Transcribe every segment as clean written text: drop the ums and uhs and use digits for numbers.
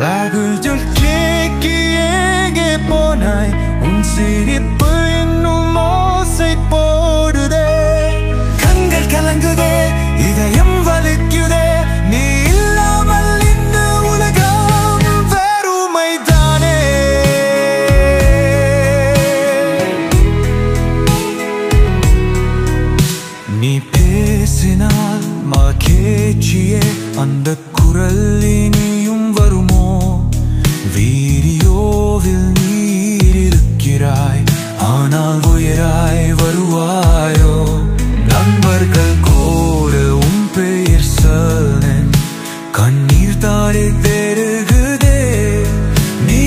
ராகுல் ஜுல்கேக்கு எங்கே போனாய்? உன் சிரிப்பு இன்னும் ஓசை போடுதே. கண்கள் கலங்குதே, இதயம் வலிக்குதே. நீ இல்லாமல் இந்த உலகம் வெறுமைதானே. நீ பேசினால் மகிழ்ச்சியே, அந்த குரல் இனியும் வருமோ? வீடியோவில் நீர் இருக்கிறாய், ஆனால் உயிராய் வருவாயோ? நண்பர்கள் கோர உன் பெயர் சொன்னேன், கண்ணீர் தாரை பெருகுதே. நீ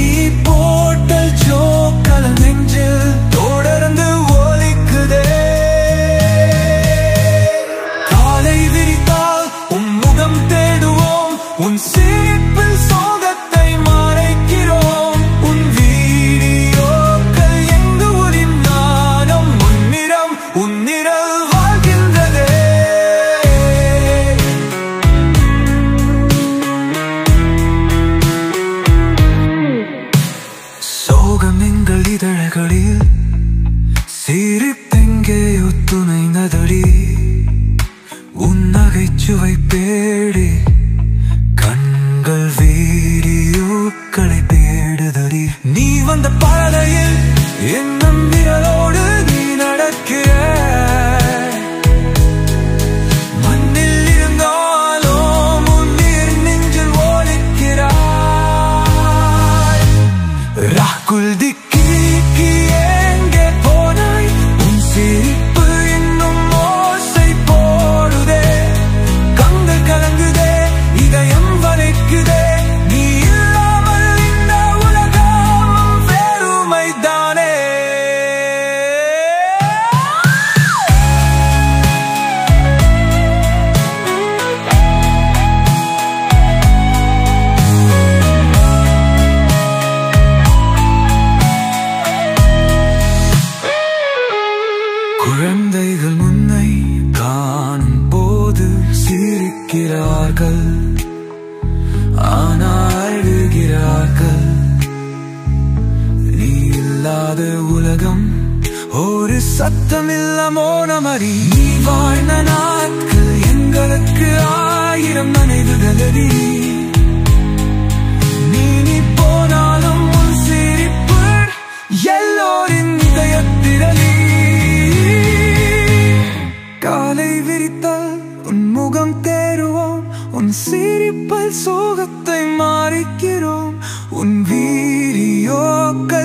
போட்ட ஜோக்கள் நெஞ்சில் தொடர்ந்து ஒலிக்குதே. காலை விரித்தால் உன் முகம் தேடுவோம், உன் சிரிப்பில் சோகத்தை மறைக்கிறோம். உன் வீடியோக்கள் எங்கு உரின் நாணம், உன்னிடம் உன் நிழல் வாழ்கின்றதே. சோகம் எங்கள் இதழ்களில் சிரிப்பெங்கேயோ துணைந்ததடி. உன் நகைச்சுவை பேடி கண்கள் வீடியோக்களை தேடுதடி. நீ வந்த பாதையில் என்னும் விரலோடு நீ நடக்கிற. மண்ணில் இருந்தாலும் உன்னில் நெஞ்சில் ஒலிக்கிறாய். ராகுல் திக்கிக்கு எங்கே போனாய்? உன் சிரிப்பு இன்னும் ஓசை போடுதே. கண்கள் கலங்குதே, இதயம் வலிக்குதே. நீ இல்லாமல் இந்த உலகம் வெறுமைதானே. குழந்தைகள் முன்னை காணும் போது சிரிக்கிறார்கள், ஆனால் அழுகிறார்கள். நீ இல்லாத உலகம் ஒரு சத்தமில்ல மோனமடி. நீ வாழ்ந்த நாட்கள் எங்களுக்கு 1000 நினைவுகளடி. நீ போனாலும் உன் சிரிப்பு எல்லோரின் இதயத்திரளி. காலை விரித்தால் உன் முகம் தேடுவோம், உன் சிரிப்பில் சோகத்தை மறைக்கிறோம். உன் வீடியோக்கள்